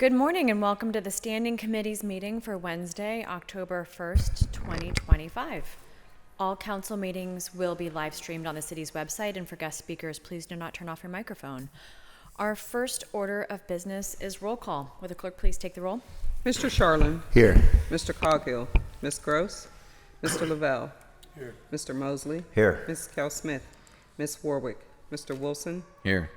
Good morning and welcome to the Standing Committee's meeting for Wednesday, October 1st, 2025. All council meetings will be live streamed on the city's website, and for guest speakers, please do not turn off your microphone. Our first order of business is roll call. Will the clerk please take the roll? Mr. Charlin. Here. Mr. Coghill. Ms. Gross. Mr. Lavelle. Here. Mr. Mosley. Here. Ms. Cal Smith. Ms. Warwick. Mr. Wilson. Here.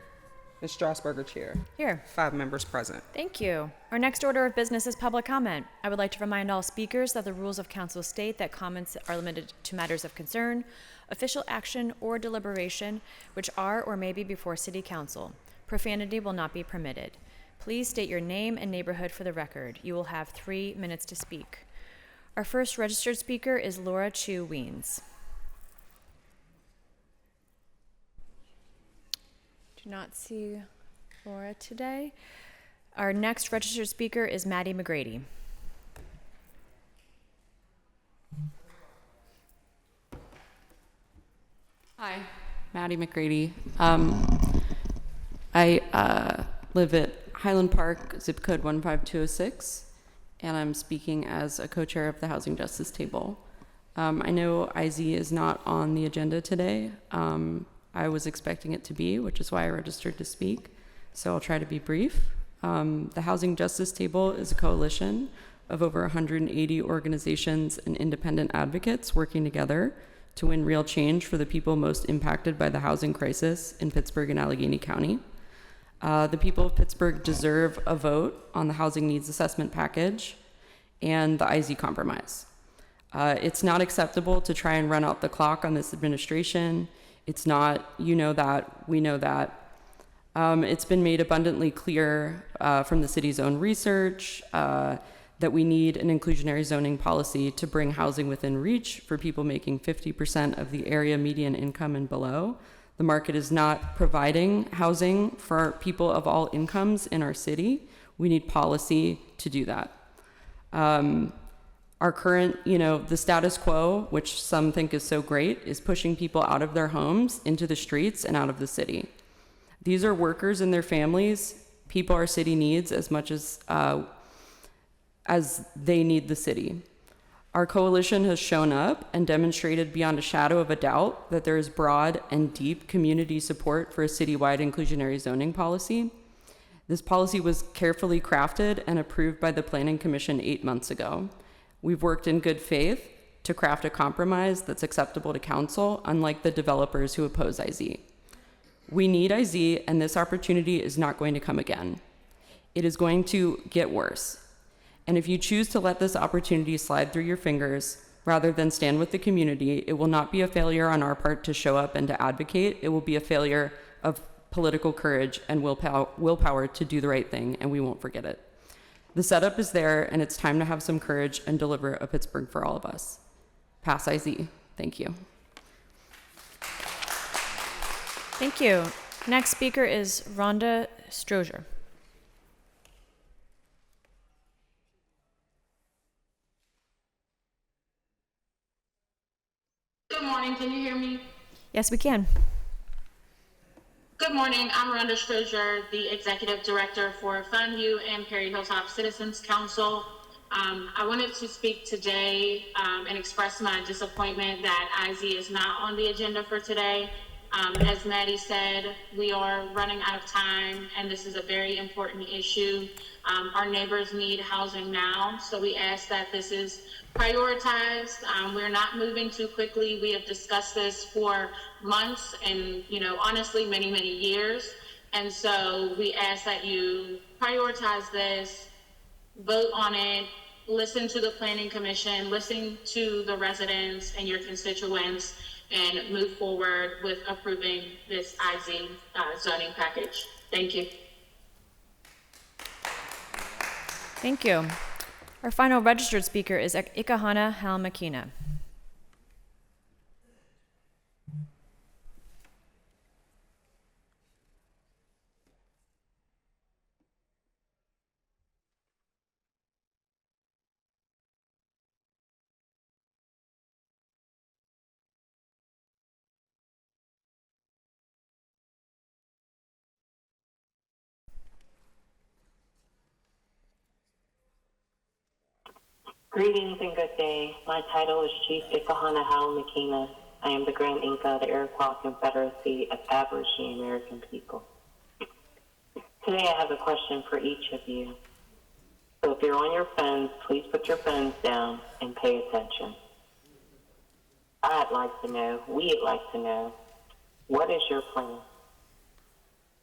Ms. Strasburger, Chair. Here. 5 members present. Thank you. Our next order of business is public comment. I would like to remind all speakers that the rules of council state that comments are limited to matters of concern, official action, or deliberation, which are or may be before City Council. Profanity will not be permitted. Please state your name and neighborhood for the record. You will have 3 minutes to speak. Our first registered speaker is Laura Chu Weens. Do not see Laura today. Our next registered speaker is Maddie McGrady. Hi, Maddie McGrady. I live at Highland Park, zip code 15206, and I'm speaking as a co-chair of the Housing Justice Table. I know IZ is not on the agenda today. I was expecting it to be, which is why I registered to speak, so I'll try to be brief. The Housing Justice Table is a coalition of over 180 organizations and independent advocates working together to win real change for the people most impacted by the housing crisis in Pittsburgh and Allegheny County. The people of Pittsburgh deserve a vote on the Housing Needs Assessment Package and the IZ Compromise. It's not acceptable to try and run out the clock on this administration. It's not, you know that, we know that. It's been made abundantly clear from the city's own research that we need an inclusionary zoning policy to bring housing within reach for people making 50% of the area median income and below. The market is not providing housing for people of all incomes in our city. We need policy to do that. Our current, the status quo, which some think is so great, is pushing people out of their homes into the streets and out of the city. These are workers and their families, people our city needs as much as they need the city. Our coalition has shown up and demonstrated beyond a shadow of a doubt that there is broad and deep community support for a citywide inclusionary zoning policy. This policy was carefully crafted and approved by the Planning Commission 8 months ago. We've worked in good faith to craft a compromise that's acceptable to council, unlike the developers who oppose IZ. We need IZ, and this opportunity is not going to come again. It is going to get worse. And if you choose to let this opportunity slide through your fingers, rather than stand with the community, it will not be a failure on our part to show up and to advocate. It will be a failure of political courage and willpower to do the right thing, and we won't forget it. The setup is there, and it's time to have some courage and deliver a Pittsburgh for all of us. Pass IZ. Thank you. Thank you. Next speaker is Rhonda Strozier. Good morning, can you hear me? Yes, we can. Good morning, I'm Rhonda Strozier, the Executive Director for FundU and Perry Hilltop Citizens Council. I wanted to speak today and express my disappointment that IZ is not on the agenda for today. As Maddie said, we are running out of time, and this is a very important issue. Our neighbors need housing now, so we ask that this is prioritized. We're not moving too quickly. We have discussed this for months and, honestly, many, many years. And so we ask that you prioritize this, vote on it, listen to the Planning Commission, listen to the residents and your constituents, and move forward with approving this IZ zoning package. Thank you. Thank you. Our final registered speaker is Ikahana Halmakina. Greetings and good day. My title is Chief Ikahana Howell Makina. I am the Grand Inca of the Iroquois Confederacy of Aborigine American People. Today I have a question for each of you. So if you're on your phones, please put your phones down and pay attention. We'd like to know, what is your plan?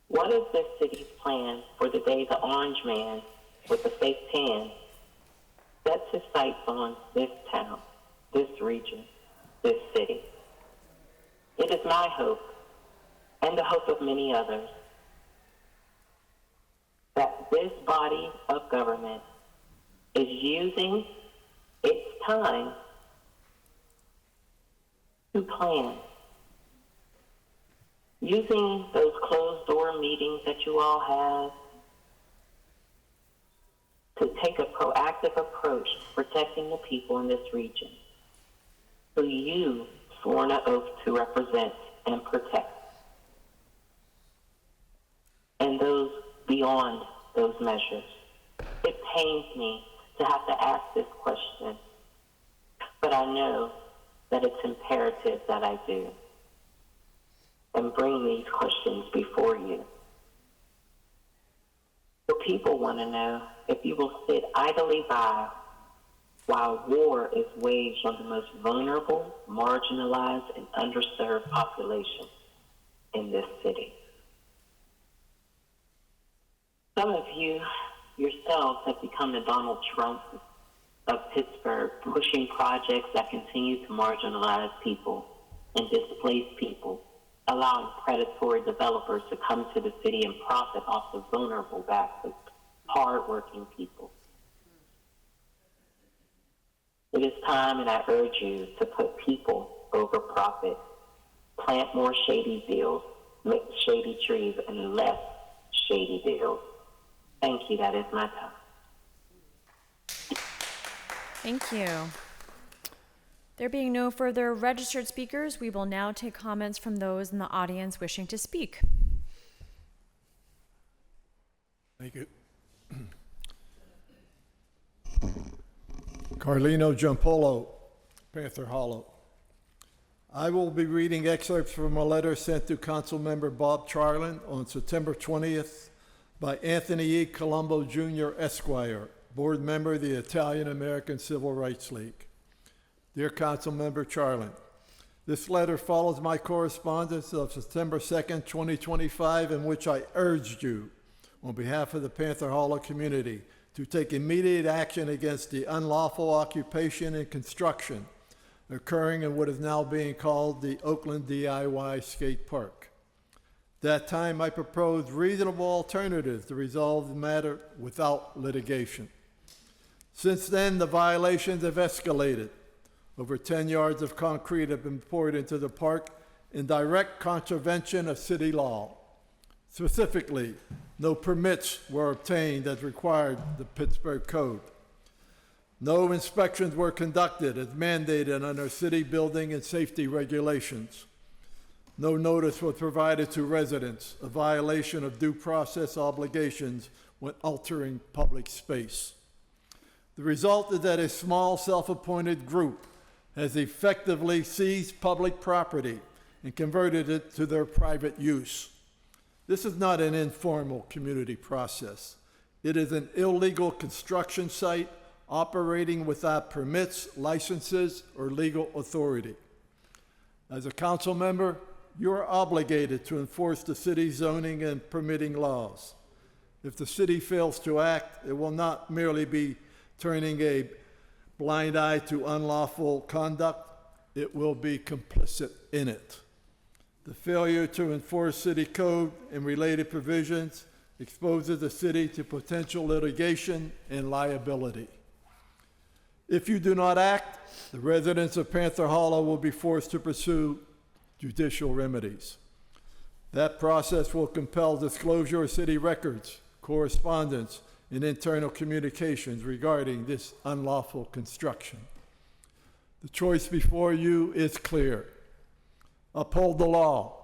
What is this city's plan for the day the orange man with the fake tan sets his sights on this town, this region, this city? It is my hope, and the hope of many others, that this body of government is using its time to plan. Using those closed-door meetings that you all have to take a proactive approach to protecting the people in this region, who you sworn an oath to represent and protect, and those beyond those measures. It pains me to have to ask this question, but I know that it's imperative that I do and bring these questions before you. The people want to know if you will sit idly by while war is waged on the most vulnerable, marginalized, and underserved population in this city. Some of you yourselves have become the Donald Trump of Pittsburgh, pushing projects that continue to marginalize people and displace people, allowing predatory developers to come to the city and profit off the vulnerable backs of hard-working people. It is time, and I urge you to put people over profit, plant more shady deals, make shady trees, and less shady deals. Thank you. That is my time. Thank you. There being no further registered speakers, we will now take comments from those in the audience wishing to speak. Thank you. Carlino Giampolo, Panther Hollow. I will be reading excerpts from a letter sent to Councilmember Bob Charland on September 20th by Anthony E. Colombo Jr. Esquire, board member of the Italian American Civil Rights League. Dear Councilmember Charland, this letter follows my correspondence of September 2nd, 2025, in which I urged you, on behalf of the Panther Hollow community, to take immediate action against the unlawful occupation and construction occurring in what is now being called the Oakland DIY Skate Park. That time I proposed reasonable alternatives to resolve the matter without litigation. Since then, the violations have escalated. Over 10 yards of concrete have been poured into the park in direct contravention of city law. Specifically, no permits were obtained as required the Pittsburgh Code. No inspections were conducted as mandated under city building and safety regulations. No notice was provided to residents, a violation of due process obligations when altering public space. The result is that a small self-appointed group has effectively seized public property and converted it to their private use. This is not an informal community process. It is an illegal construction site operating without permits, licenses, or legal authority. As a council member, you are obligated to enforce the city's zoning and permitting laws. If the city fails to act, it will not merely be turning a blind eye to unlawful conduct, it will be complicit in it. The failure to enforce city code and related provisions exposes the city to potential litigation and liability. If you do not act, the residents of Panther Hollow will be forced to pursue judicial remedies. That process will compel disclosure of city records, correspondence, and internal communications regarding this unlawful construction. The choice before you is clear. Uphold the law,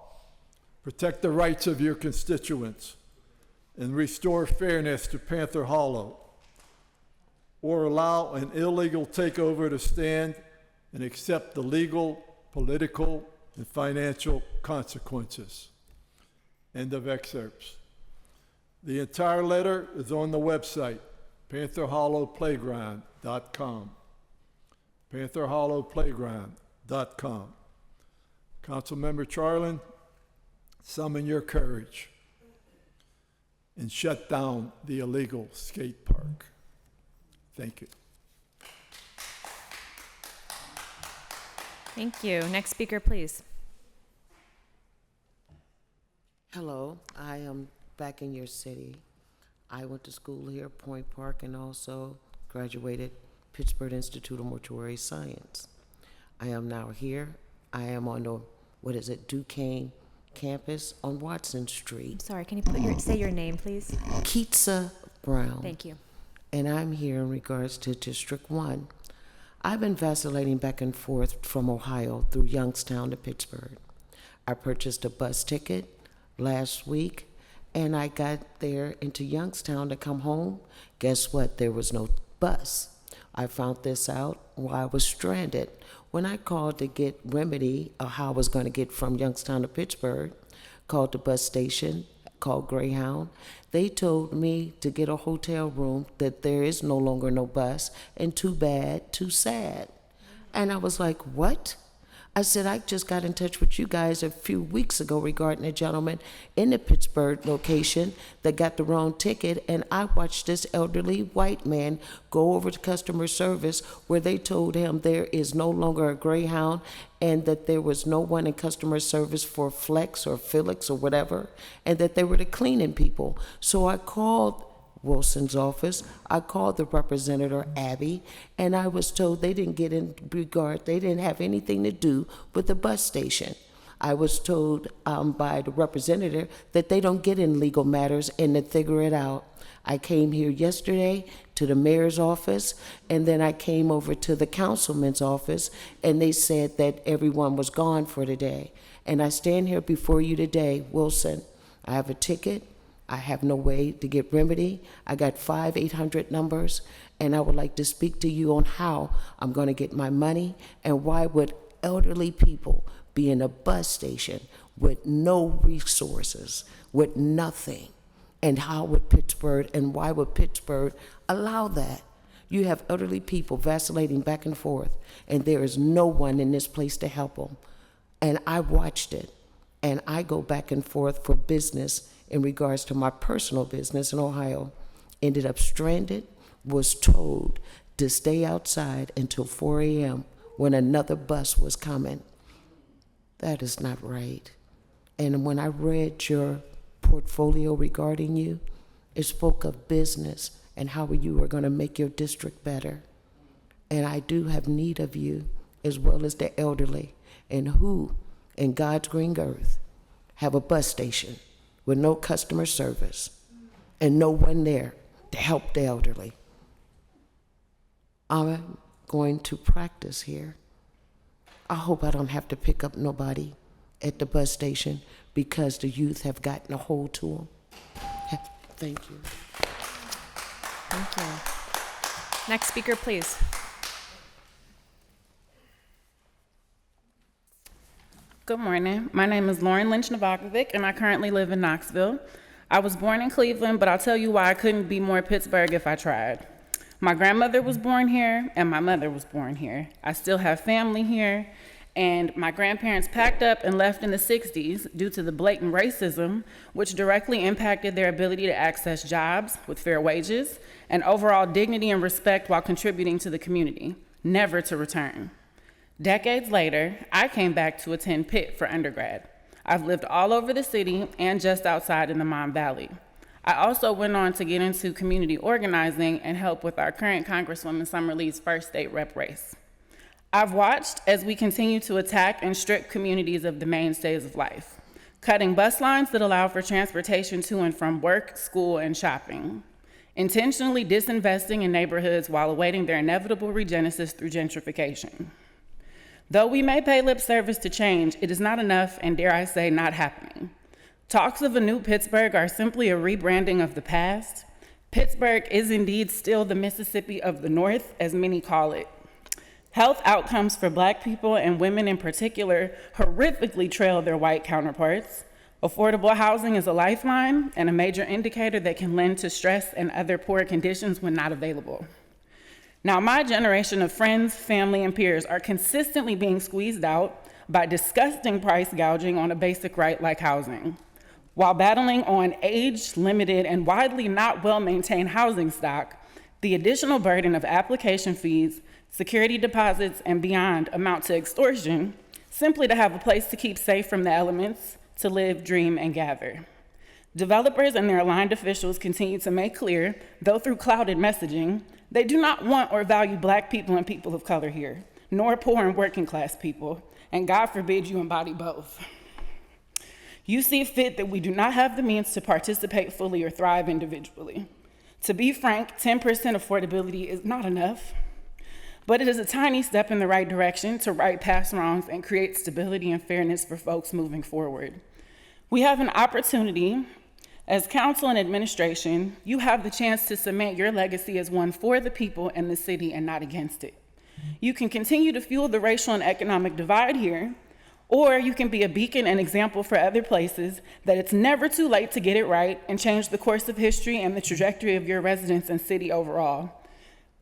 protect the rights of your constituents, and restore fairness to Panther Hollow. or allow an illegal takeover to stand and accept the legal, political, and financial consequences. End of excerpts. The entire letter is on the website, pantherhollowplayground.com. pantherhollowplayground.com. Councilmember Charlin, summon your courage and shut down the illegal skate park. Thank you. Thank you. Next speaker, please. Hello, I am back in your city. I went to school here at Point Park and also graduated Pittsburgh Institute of Mortuary Science. I am now here. I am on the, Duquesne campus on Watson Street. Sorry, can you say your name, please? Keetsa Brown. Thank you. And I'm here in regards to District 1. I've been vacillating back and forth from Ohio through Youngstown to Pittsburgh. I purchased a bus ticket last week, and I got there into Youngstown to come home. Guess what? There was no bus. I found this out while I was stranded. When I called to get remedy of how I was going to get from Youngstown to Pittsburgh, called the bus station, called Greyhound, they told me to get a hotel room, that there is no longer no bus, and too bad, too sad. And I was like, what? I said, I just got in touch with you guys a few weeks ago regarding a gentleman in the Pittsburgh location that got the wrong ticket, and I watched this elderly white man go over to customer service where they told him there is no longer a Greyhound and that there was no one in customer service for Flex or Felix or whatever, and that they were the cleaning people. So I called Wilson's office. I called the representative, Abby, and I was told they didn't get in regard, they didn't have anything to do with the bus station. I was told by the representative that they don't get in legal matters and to figure it out. I came here yesterday to the mayor's office, and then I came over to the councilman's office, and they said that everyone was gone for today. And I stand here before you today, Wilson. I have a ticket. I have no way to get remedy. I got 5 800 numbers, and I would like to speak to you on how I'm going to get my money, and why would elderly people be in a bus station with no resources, with nothing? And how would Pittsburgh, and why would Pittsburgh allow that? You have elderly people vacillating back and forth, and there is no one in this place to help them. And I watched it, and I go back and forth for business in regards to my personal business in Ohio. Ended up stranded, was told to stay outside until 4 a.m. when another bus was coming. That is not right. And when I read your portfolio regarding you, it spoke of business and how you are going to make your district better. And I do have need of you, as well as the elderly, and who in God's green earth have a bus station with no customer service and no one there to help the elderly. I'm going to practice here. I hope I don't have to pick up nobody at the bus station because the youth have gotten a hold to them. Thank you. Thank you. Next speaker, please. Good morning. My name is Lauren Lynch Novakovic, and I currently live in Knoxville. I was born in Cleveland, but I'll tell you why I couldn't be more Pittsburgh if I tried. My grandmother was born here, and my mother was born here. I still have family here, and my grandparents packed up and left in the 60s due to the blatant racism, which directly impacted their ability to access jobs with fair wages and overall dignity and respect while contributing to the community, never to return. Decades later, I came back to attend Pitt for undergrad. I've lived all over the city and just outside in the Mon Valley. I also went on to get into community organizing and help with our current Congresswoman Summer Lee's first state rep race. I've watched as we continue to attack and strip communities of the mainstays of life, cutting bus lines that allow for transportation to and from work, school, and shopping, intentionally disinvesting in neighborhoods while awaiting their inevitable regenesis through gentrification. Though we may pay lip service to change, it is not enough and, dare I say, not happening. Talks of a new Pittsburgh are simply a rebranding of the past, Pittsburgh is indeed still the Mississippi of the North, as many call it. Health outcomes for Black people and women in particular horrifically trail their white counterparts. Affordable housing is a lifeline and a major indicator that can lend to stress and other poor conditions when not available. Now, my generation of friends, family, and peers are consistently being squeezed out by disgusting price gouging on a basic right like housing, while battling on age-limited and widely not well-maintained housing stock. The additional burden of application fees, security deposits, and beyond amount to extortion, simply to have a place to keep safe from the elements, to live, dream, and gather. Developers and their aligned officials continue to make clear, though through clouded messaging, they do not want or value Black people and people of color here, nor poor and working class people, and God forbid you embody both. You see fit that we do not have the means to participate fully or thrive individually. To be frank, 10% affordability is not enough, but it is a tiny step in the right direction to right past wrongs and create stability and fairness for folks moving forward. We have an opportunity. As council and administration, you have the chance to cement your legacy as one for the people and the city and not against it. You can continue to fuel the racial and economic divide here, or you can be a beacon and example for other places that it's never too late to get it right and change the course of history and the trajectory of your residents and city overall.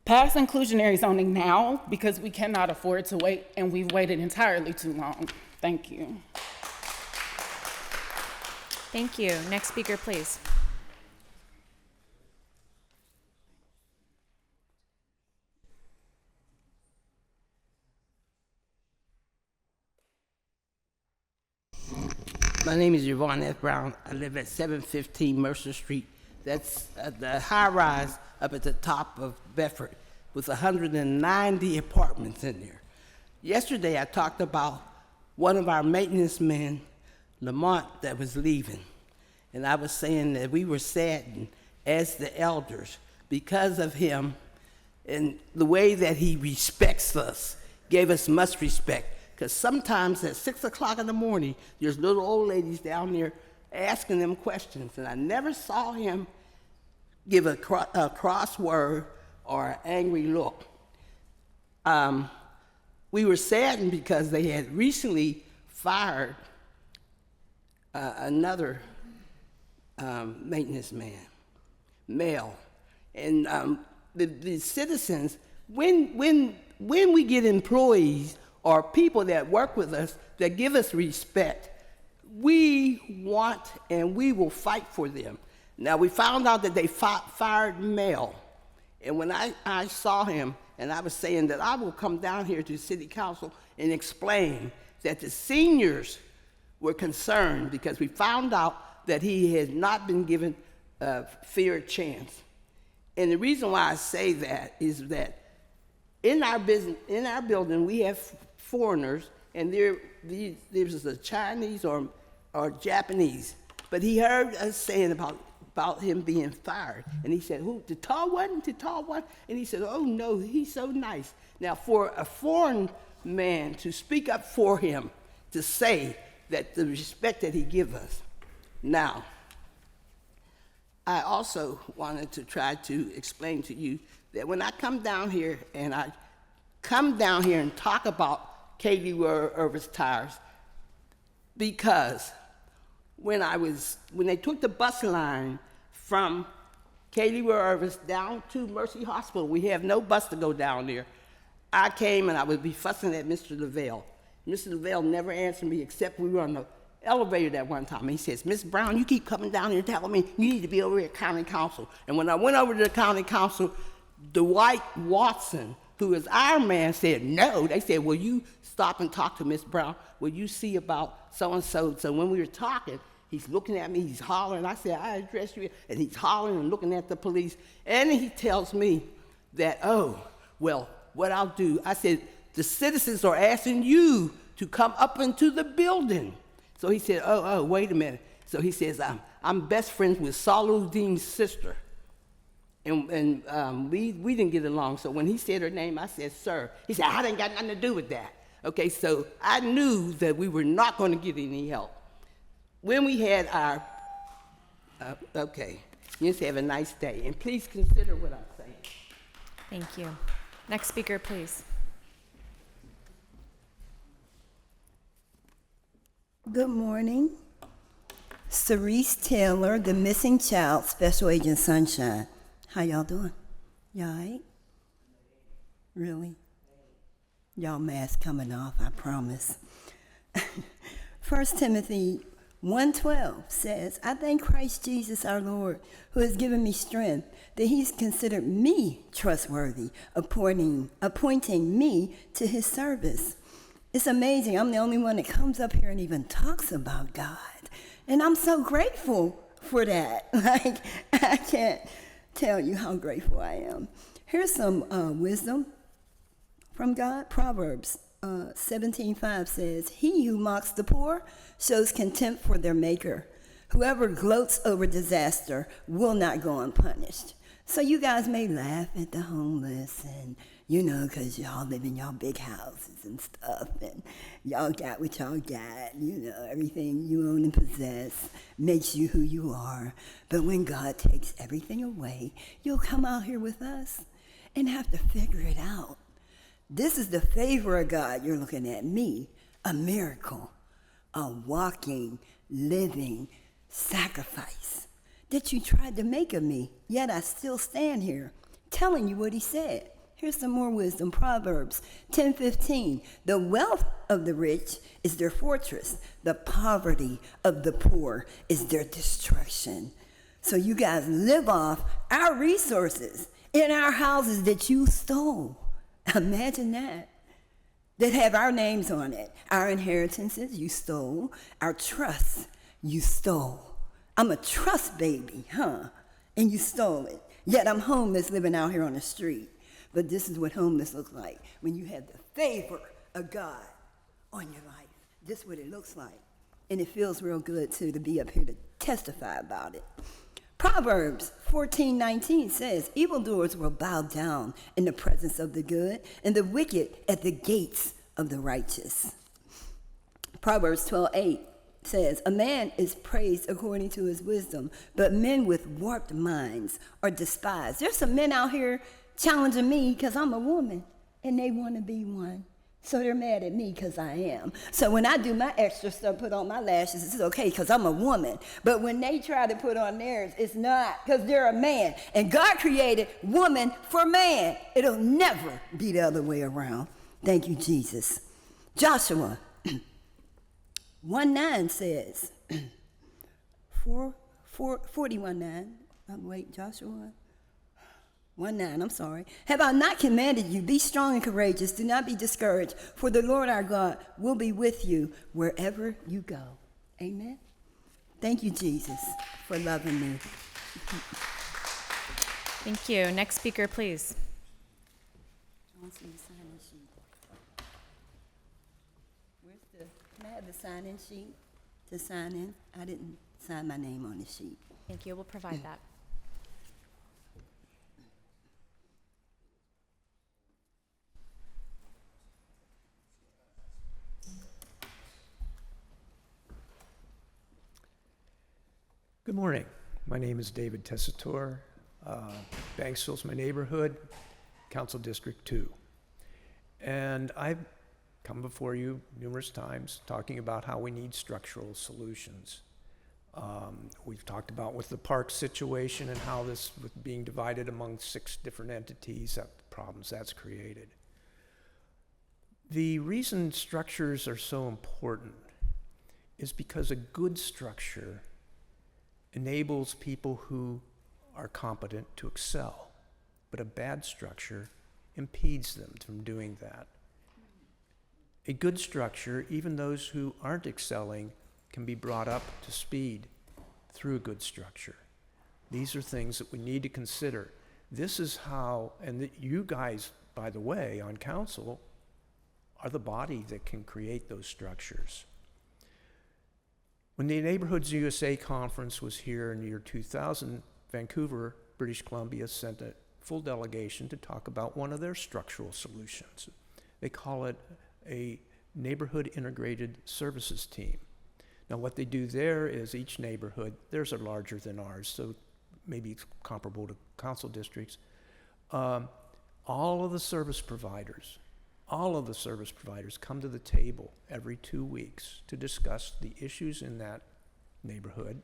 Pass inclusionary zoning now, because we cannot afford to wait, and we've waited entirely too long. Thank you. Thank you. Next speaker, please. My name is Yvonne F. Brown. I live at 715 Mercer Street. That's the high rise up at the top of Bedford with 190 apartments in there. Yesterday, I talked about one of our maintenance men, Lamont, that was leaving. And I was saying that we were saddened as the elders because of him and the way that he respects us, gave us much respect. Because sometimes at 6 o'clock in the morning, there's little old ladies down there asking them questions, and I never saw him give a crossword or an angry look. We were saddened because they had recently fired another maintenance man, male. And the citizens, when we get employees or people that work with us that give us respect, we want and we will fight for them. Now, we found out that they fired male. And when I saw him, and I was saying that I will come down here to City Council and explain that the seniors were concerned because we found out that he had not been given a fair chance. And the reason why I say that is that in our building, we have foreigners, and there's a Chinese or Japanese. But he heard us saying about him being fired. And he said, who, the tall one? The tall one? And he said, oh no, he's so nice. Now, for a foreign man to speak up for him, to say that the respect that he gives us. Now, I also wanted to try to explain to you that when I come down here and talk about Katie Irvis Tires, because when they took the bus line from Katie Irvis down to Mercy Hospital, we have no bus to go down there. I came and I would be fussing at Mr. Lavelle. Mr. Lavelle never answered me except we were on the elevator that one time. He says, Miss Brown, you keep coming down here telling me you need to be over at county council. And when I went over to the county council, Dwight Watson, who is our man, said no. They said, will you stop and talk to Miss Brown? Will you see about so-and-so? So when we were talking, he's looking at me, he's hollering. I said, I addressed you. And he's hollering and looking at the police. And he tells me that, oh, well, what I'll do, I said, the citizens are asking you to come up into the building. So he said, oh, wait a minute. So he says, I'm best friends with Saluddin's sister. And we didn't get along. So when he said her name, I said, sir. He said, I didn't got nothing to do with that. Okay, so I knew that we were not going to get any help. When we had our, You just have a nice day, and please consider what I'm saying. Thank you. Next speaker, please. Good morning. Cerise Taylor, the missing child, Special Agent Sunshine. How y'all doing? Y'all all right? Really? Y'all mask coming off, I promise. 1 Timothy 1:12 says, I thank Christ Jesus our Lord, who has given me strength, that he's considered me trustworthy, appointing me to his service. It's amazing. I'm the only one that comes up here and even talks about God. And I'm so grateful for that. Like, I can't tell you how grateful I am. Here's some wisdom from God. Proverbs 17:5 says, he who mocks the poor shows contempt for their maker. Whoever gloats over disaster will not go unpunished. So you guys may laugh at the homeless and, because y'all live in y'all big houses and stuff, and y'all got what y'all got, everything you own and possess makes you who you are. But when God takes everything away, you'll come out here with us and have to figure it out. This is the favor of God. You're looking at me, a miracle, a walking, living sacrifice that you tried to make of me, yet I still stand here telling you what he said. Here's some more wisdom. Proverbs 10:15. The wealth of the rich is their fortress. The poverty of the poor is their destruction. So you guys live off our resources in our houses that you stole. Imagine that. That have our names on it. Our inheritances you stole. Our trusts you stole. I'm a trust baby, huh? And you stole it. Yet I'm homeless living out here on the street. But this is what homeless looks like when you have the favor of God on your life. This is what it looks like. And it feels real good, too, to be up here to testify about it. Proverbs 14:19 says, evildoers will bow down in the presence of the good, and the wicked at the gates of the righteous. Proverbs 12:8 says, a man is praised according to his wisdom, but men with warped minds are despised. There's some men out here challenging me because I'm a woman, and they want to be one. So they're mad at me because I am. So when I do my extra stuff, put on my lashes, it's okay because I'm a woman. But when they try to put on theirs, it's not because they're a man. And God created woman for man. It'll never be the other way around. Thank you, Jesus. Joshua 1:9 says, 41:9. Wait, Joshua 1:9, I'm sorry. Have I not commanded you? Be strong and courageous. Do not be discouraged, for the Lord our God will be with you wherever you go. Amen. Thank you, Jesus, for loving me. Thank you. Next speaker, please. Can I have the sign-in sheet to sign in? I didn't sign my name on the sheet. Thank you. We'll provide that. Good morning. My name is David Tessitore. Banksville's my neighborhood, Council District 2. And I've come before you numerous times talking about how we need structural solutions. We've talked about with the park situation and how this, with being divided among 6 different entities, the problems that's created. The reason structures are so important is because a good structure enables people who are competent to excel, but a bad structure impedes them from doing that. A good structure, even those who aren't excelling, can be brought up to speed through a good structure. These are things that we need to consider. This is how, and you guys, by the way, on council, are the body that can create those structures. When the Neighborhoods USA conference was here in the year 2000, Vancouver, British Columbia sent a full delegation to talk about one of their structural solutions. They call it a neighborhood integrated services team. Now what they do there is each neighborhood, theirs are larger than ours, so maybe it's comparable to council districts. All of the service providers come to the table every 2 weeks to discuss the issues in that neighborhood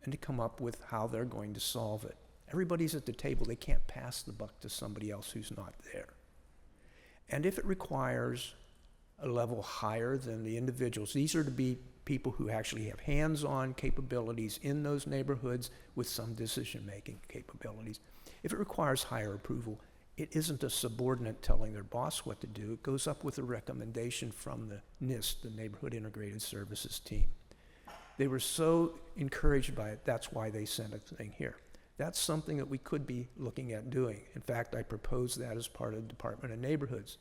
and to come up with how they're going to solve it. Everybody's at the table. They can't pass the buck to somebody else who's not there. And if it requires a level higher than the individuals, these are to be people who actually have hands-on capabilities in those neighborhoods with some decision-making capabilities. If it requires higher approval, it isn't a subordinate telling their boss what to do. It goes up with a recommendation from the NIST, the Neighborhood Integrated Services team. They were so encouraged by it, that's why they sent a thing here. That's something that we could be looking at doing. In fact, I proposed that as part of the Department of Neighborhoods.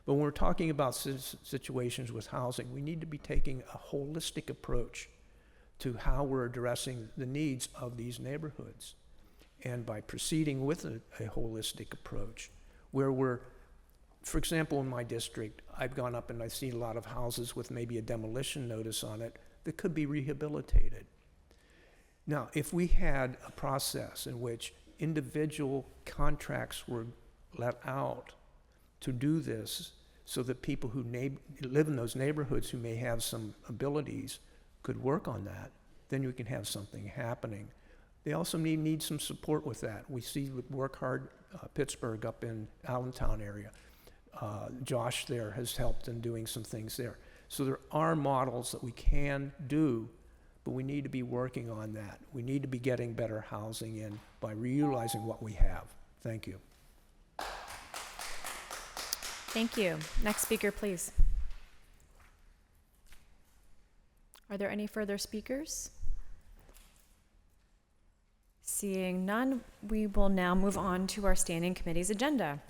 But when we're talking about situations with housing, we need to be taking a holistic approach to how we're addressing the needs of these neighborhoods. And by proceeding with a holistic approach, where we're, for example, in my district, I've gone up and I've seen a lot of houses with maybe a demolition notice on it that could be rehabilitated. Now, if we had a process in which individual contracts were let out to do this, so that people who live in those neighborhoods who may have some abilities could work on that, then you can have something happening. They also need some support with that. We see with Work Hard Pittsburgh up in Allentown area. Josh there has helped in doing some things there. So there are models that we can do, but we need to be working on that. We need to be getting better housing in by reutilizing what we have. Thank you. Thank you. Next speaker, please. Are there any further speakers? Seeing none, we will now move on to our standing committee's agenda.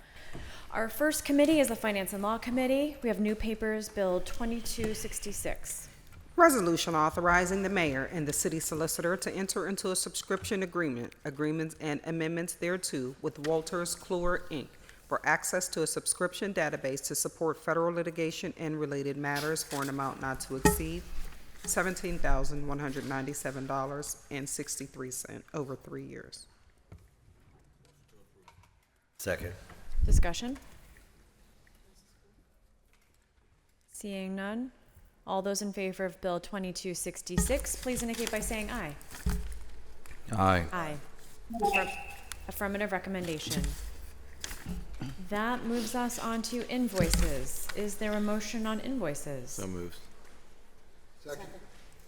Our first committee is the Finance and Law Committee. We have new papers, Bill 2266. Resolution authorizing the mayor and the city solicitor to enter into a subscription agreements and amendments thereto with Walters Kluwer, Inc. for access to a subscription database to support federal litigation and related matters for an amount not to exceed $17,197.63 over 3 years. Second. Discussion? Seeing none, all those in favor of Bill 2266, please indicate by saying aye. Aye. Aye. Affirmative recommendation. That moves us on to invoices. Is there a motion on invoices? So moved.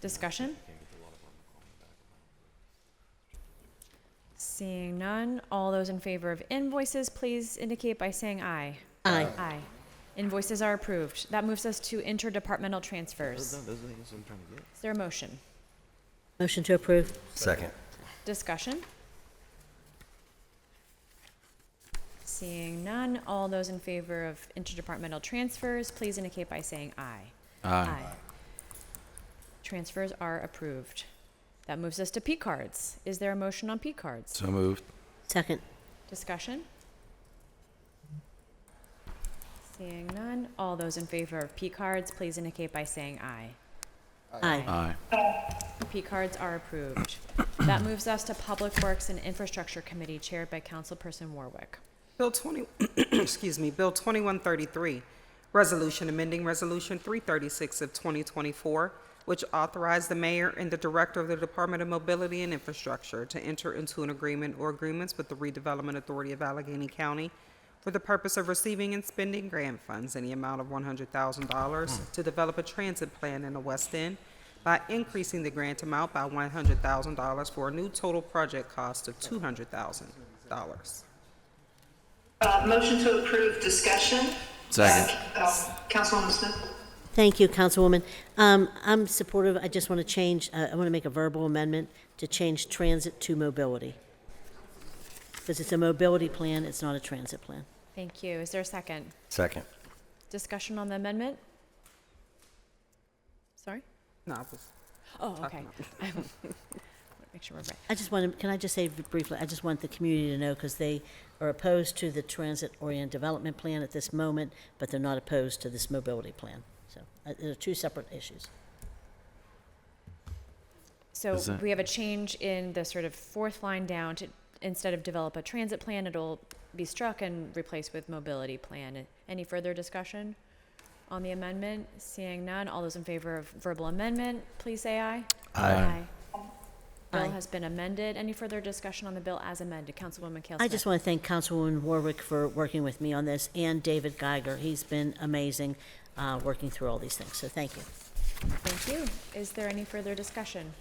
Discussion? Seeing none, all those in favor of invoices, please indicate by saying aye. Aye. Aye. Invoices are approved. That moves us to interdepartmental transfers. Is there a motion? Motion to approve. Second. Discussion? Seeing none, all those in favor of interdepartmental transfers, please indicate by saying aye. Aye. Transfers are approved. That moves us to P cards. Is there a motion on P cards? So moved. Second. Discussion? Seeing none, all those in favor of P cards, please indicate by saying aye. Aye. Aye. P cards are approved. That moves us to Public Works and Infrastructure Committee, chaired by Councilperson Warwick. Bill 2133, resolution amending Resolution 336 of 2024, which authorized the mayor and the director of the Department of Mobility and Infrastructure to enter into an agreement or agreements with the Redevelopment Authority of Allegheny County for the purpose of receiving and spending grant funds in the amount of $100,000 to develop a transit plan in the West End by increasing the grant amount by $100,000 for a new total project cost of $200,000. Motion to approve. Discussion. Second. Councilwoman Smith. Thank you, Councilwoman. I'm supportive. I just want to change, I want to make a verbal amendment to change transit to mobility. Because it's a mobility plan, it's not a transit plan. Thank you. Is there a second? Second. Discussion on the amendment? Sorry? No, I was Oh, okay. talking I want to make sure we're right. I just want to, can I just say briefly, I just want the community to know, because they are opposed to the transit-oriented development plan at this moment, but they're not opposed to this mobility plan. So they're two separate issues. So Is that- we have a change in the sort of fourth line down to, instead of develop a transit plan, it'll be struck and replaced with mobility plan. Any further discussion on the amendment? Seeing none, all those in favor of verbal amendment, please say aye. Aye. Bill Aye. has been amended. Any further discussion on the bill as amended? Councilwoman Kale I Smith. just want to thank Councilwoman Warwick for working with me on this, and David Geiger. He's been amazing working through all these things, so thank you. Thank you. Is there any further discussion?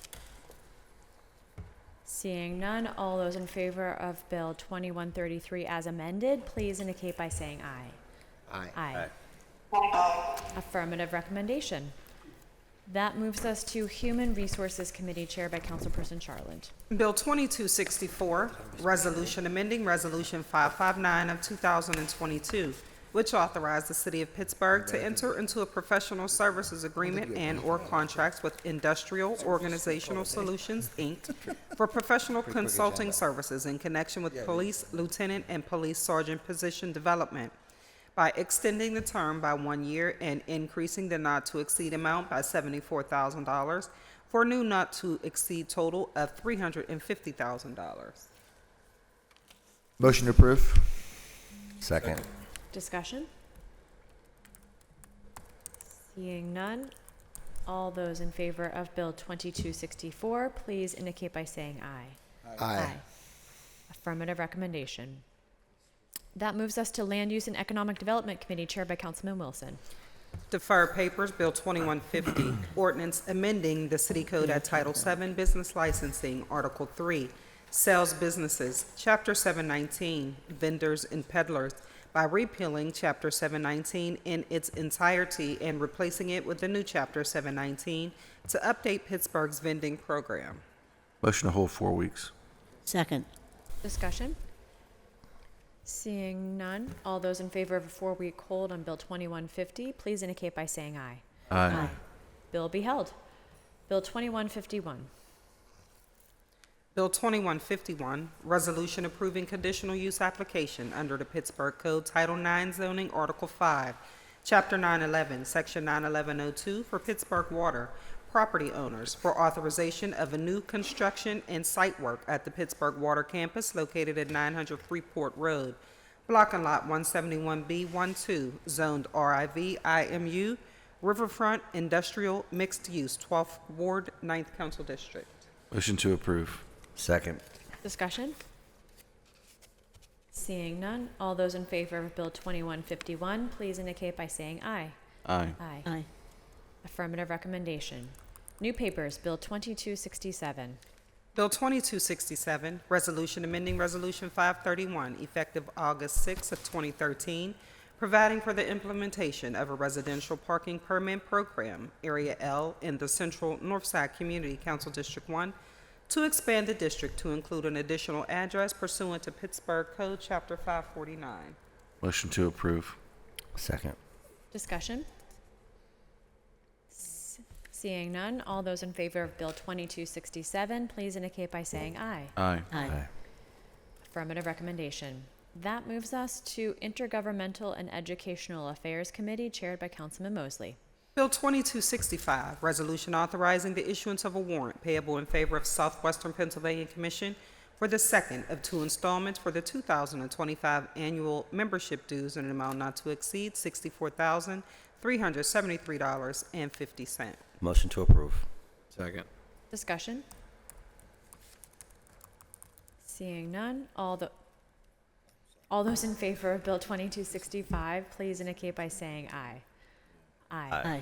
Seeing none, all those in favor of Bill 2133 as amended, please indicate by saying aye. Aye. Aye. Affirmative recommendation. That moves us to Human Resources Committee chaired by Councilperson Charland. Bill 2264, Resolution amending Resolution 559 of 2022, which authorized the City of Pittsburgh to enter into a professional services agreement and/or contracts with Industrial Organizational Solutions, Inc. for professional consulting services in connection with police lieutenant and police sergeant position development by extending the term by 1 year and increasing the not-to-exceed amount by $74,000 for a new not-to-exceed total of $350,000. Motion to approve. Second. Discussion? Seeing none, all those in favor of Bill 2264, please indicate by saying aye. Aye. Affirmative recommendation. That moves us to Land Use and Economic Development Committee chaired by Councilman Wilson. Deferred papers, Bill 2150, ordinance amending the city code at Title VII, Business Licensing, Article 3, Sales Businesses, Chapter 719, Vendors and Peddlers, by repealing Chapter 719 in its entirety and replacing it with the new Chapter 719 to update Pittsburgh's vending program. Motion to hold 4 weeks. Second. Discussion? Seeing none, all those in favor of a 4-week hold on Bill 2150, please indicate by saying aye. Aye. Bill be held. Bill 2151. Bill 2151, resolution approving conditional use application under the Pittsburgh Code Title IX zoning, Article 5, Chapter 911, Section 91102 for Pittsburgh Water property owners for authorization of a new construction and site work at the Pittsburgh Water Campus located at 900 Freeport Road, Block and Lot 171B12, zoned RIV IMU, Riverfront Industrial Mixed Use, 12th Ward, 9th Council District. Motion to approve. Second. Discussion? Seeing none, all those in favor of Bill 2151, please indicate by saying aye. Aye. Aye. Aye. Affirmative recommendation. New papers, Bill 2267. Bill 2267, resolution amending Resolution 531, effective August 6 of 2013, providing for the implementation of a residential parking permit program, Area L, in the Central Northside Community Council District 1, to expand the district to include an additional address pursuant to Pittsburgh Code Chapter 549. Motion to approve. Second. Discussion? Seeing none, all those in favor of Bill 2267, please indicate by saying aye. Aye. Aye. Affirmative recommendation. That moves us to Intergovernmental and Educational Affairs Committee chaired by Councilman Mosley. Bill 2265, resolution authorizing the issuance of a warrant payable in favor of Southwestern Pennsylvania Commission for the second of 2 installments for the 2025 annual membership dues in an amount not to exceed $64,373.50. Motion to approve. Second. Discussion? Seeing none, all those in favor of Bill 2265, please indicate by saying aye. Aye. Aye.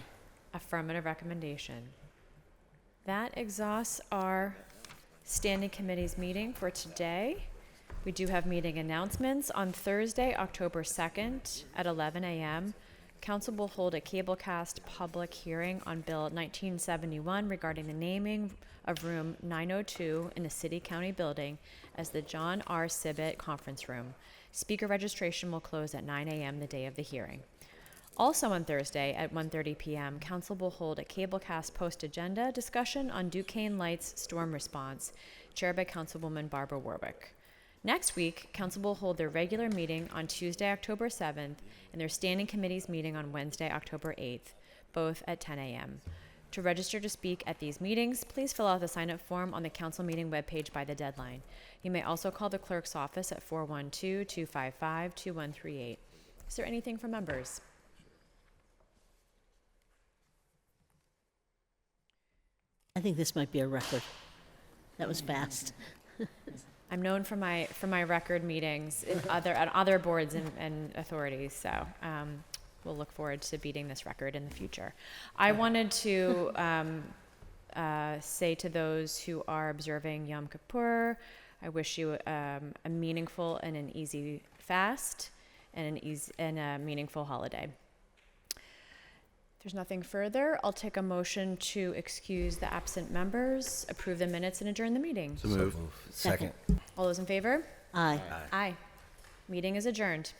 Affirmative recommendation. That exhausts our standing committees meeting for today. We do have meeting announcements. On Thursday, October 2nd at 11 a.m., Council will hold a cablecast public hearing on Bill 1971 regarding the naming of Room 902 in the City County Building as the John R. Sibbett Conference Room. Speaker registration will close at 9 a.m. the day of the hearing. Also on Thursday at 1:30 p.m., Council will hold a cablecast post-agenda discussion on Duquesne Lights storm response, chaired by Councilwoman Barbara Warwick. Next week, Council will hold their regular meeting on Tuesday, October 7th, and their standing committees meeting on Wednesday, October 8th, both at 10 a.m. To register to speak at these meetings, please fill out the sign-up form on the council meeting webpage by the deadline. You may also call the clerk's office at 412-255-2138. Is there anything from members? I think this might be a record. That was fast. I'm known for my record meetings in other boards and authorities, so we'll look forward to beating this record in the future. I wanted to say to those who are observing Yom Kippur, I wish you a meaningful and an easy fast and a meaningful holiday. If there's nothing further, I'll take a motion to excuse the absent members, approve the minutes, and adjourn the meeting. So move. Second. All those in favor? Aye. Aye. Meeting is adjourned.